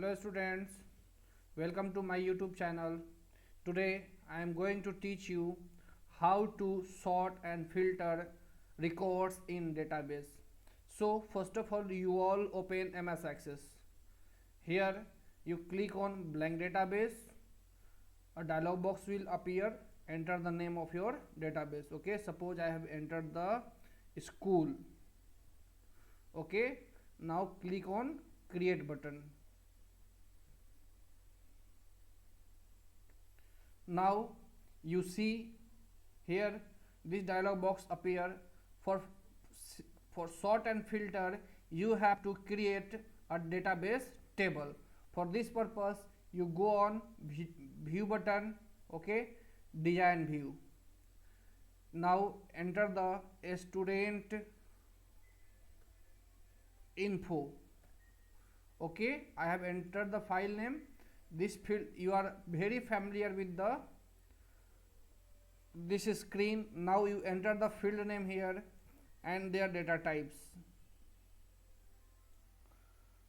Hello students, welcome to my YouTube channel. Today I am going to teach you how to sort and filter records in database. So first of all you all open MS Access. Here you click on blank database, a dialog box will appear, enter the name of your database. Okay, suppose I have entered the school. Okay, now click on create button. Now you see here this dialog box appear. For sort and filter you have to create a database table. For this purpose you go on view button. Okay, design view. Now enter the student info. Okay, I have entered the file name. This field you are very familiar with this screen. Now you enter the field name here and their data types.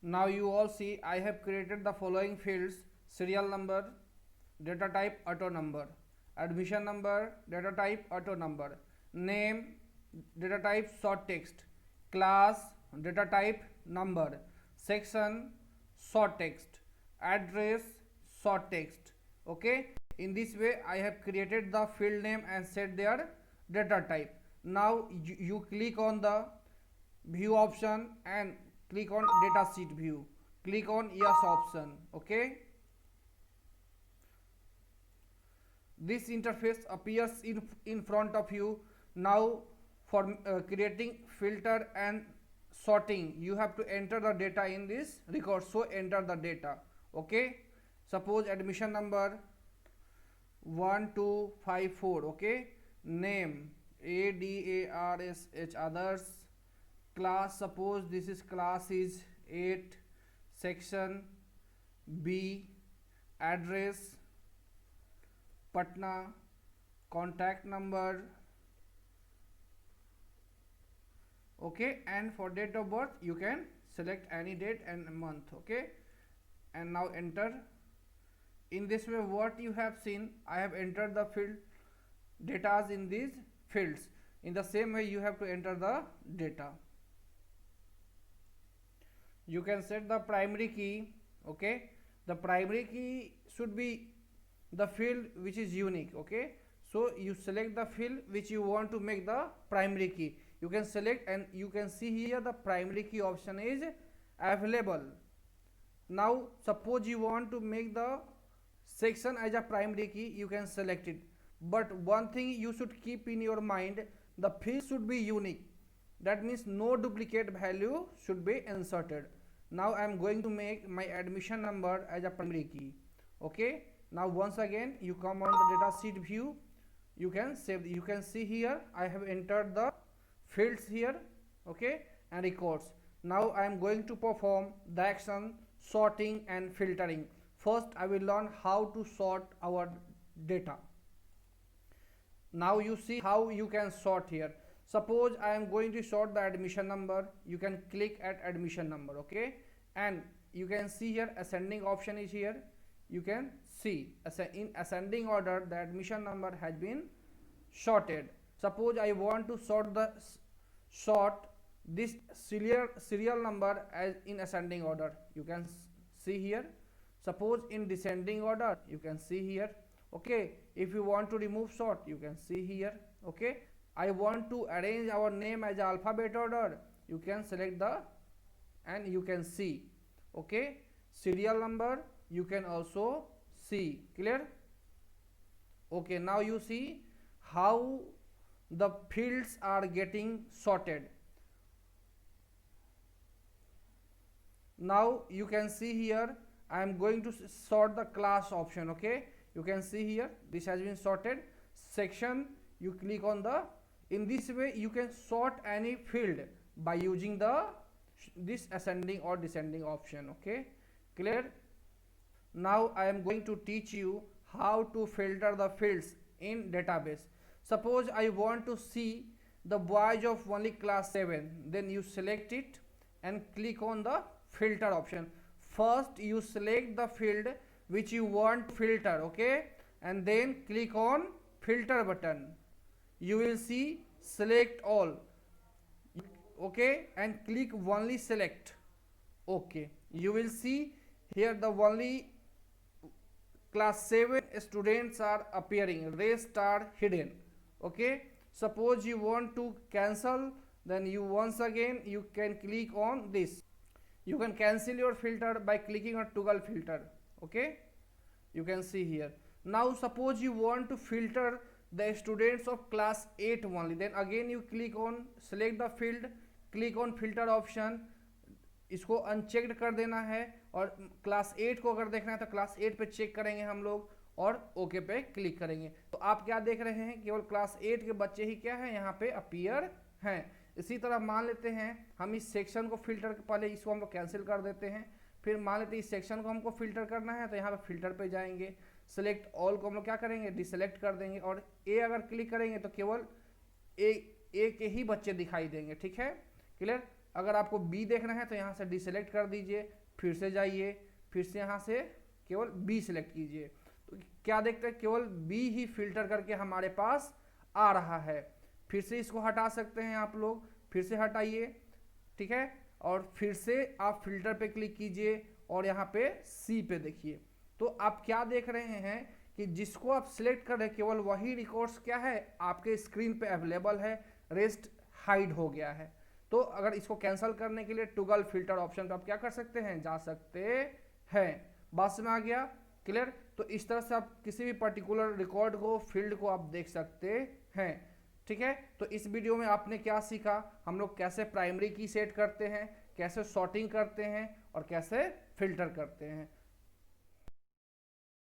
Now you all see I have created the following fields: serial number, data type auto number, admission number, data type auto number, name, data type short text, class, data type number, section short text, address short text. Okay, in this way I have created the field name and set their data type. Now you click on the view option and click on data sheet view, click on yes option. Okay, this interface appears in front of you. Now for creating filter and sorting you have to enter the data in this record, so enter the data. Okay, suppose admission number 1254. Okay, name ADARSH others, class suppose this is class is 8, section B, address Patna, contact number. Okay, and for date of birth you can select any date and month. Okay, and now enter. In this way what you have seen, I have entered the field data in these fields. In the same way you have to enter the data. You can set the primary key. Okay, the primary key should be the field which is unique. Okay, so you select the field which you want to make the primary key. You can select and you can see here the primary key option is available. Now suppose you want to make the section as a primary key, you can select it, but one thing you should keep in your mind, the field should be unique. That means no duplicate value should be inserted. Now I am going to make my admission number as a primary key. Okay, now once again you come on the data sheet view, you can save. You can see here I have entered the fields here. Okay, and records. Now I am going to perform the action sorting and filtering. First I will learn how to sort our data. Now you see how you can sort here. Suppose I am going to sort the admission number, you can click at admission number. Okay, and you can see here ascending option is here. You can see in ascending order the admission number has been sorted. Suppose I want to sort this serial number as in ascending order, you can see here. Suppose in descending order, you can see here. Okay, if you want to remove sort, you can see here. Okay, I want to arrange our name as alphabet order, you can select the and you can see. Okay, serial number you can also see. Clear? Okay, now you see how the fields are getting sorted. Now you can see here I am going to sort the class option. Okay, you can see here this has been sorted. Section you click on the, in this way you can sort any field by using this ascending or descending option. Okay, clear? Now I am going to teach you how to filter the fields in database. Suppose I want to see the boys of only class 7, then you select it and click on the filter option. first you select the field which you want to filter, okay, and then click on filter button. You will see select all, okay, and click only select. Okay, you will see here the only class 7 students are appearing, rest are hidden. Okay, suppose you want to cancel, then you once again you can click on this. You can cancel your filter by clicking on toggle filter. Okay, you can see here. Now suppose you want to filter the students of class 8 only, then again you click on select the field, click on filter option, इसको unchecked कर देना है, और class 8 को अगर देखना है तो क्लास 8 पे चेक करेंगे हम लोग और ओके पे क्लिक करेंगे। तो आप क्या देख रहे हैं, केवल क्लास 8 के बच्चे ही क्या है यहाँ पे अपीयर हैं। इसी तरह मान लेते हैं हम इस सेक्शन को फिल्टर, पहले इसको हम लोग कैंसिल कर देते हैं, फिर मान लेते हैं इस सेक्शन को हमको फिल्टर करना है, तो यहाँ पे फिल्टर पे जाएंगे, सेलेक्ट ऑल को हम लोग क्या करेंगे, डिसेलेक्ट कर देंगे, और ए अगर क्लिक करेंगे तो केवल ए के ही बच्चे दिखाई देंगे। ठीक है, क्लियर। अगर आपको बी देखना है तो यहाँ से डिसेलेक्ट कर दीजिए, फिर से जाइए, फिर से यहाँ से केवल बी सिलेक्ट कीजिए, तो क्या देखते हैं, केवल बी ही फिल्टर करके हमारे पास आ रहा है। फिर से इसको हटा सकते हैं आप लोग, फिर से हटाइए, ठीक है, और फिर से आप फिल्टर पे क्लिक कीजिए और यहाँ पे सी पे देखिए। तो आप क्या देख रहे हैं कि जिसको आप सिलेक्ट कर रहे हैं केवल वही रिकॉर्ड्स क्या है आपके स्क्रीन पे अवेलेबल है, रेस्ट हाइड हो गया है। तो अगर इसको कैंसिल करने के लिए टॉगल फिल्टर ऑप्शन पे आप क्या कर सकते हैं, जा सकते हैं। बस में आ गया, क्लियर। तो इस तरह से आप किसी भी पर्टिकुलर रिकॉर्ड को, फील्ड को आप देख सकते हैं। ठीक है, तो इस वीडियो में आपने क्या सीखा, हम लोग कैसे प्राइमरी की सेट करते हैं, कैसे सॉर्टिंग करते हैं और कैसे फिल्टर करते हैं।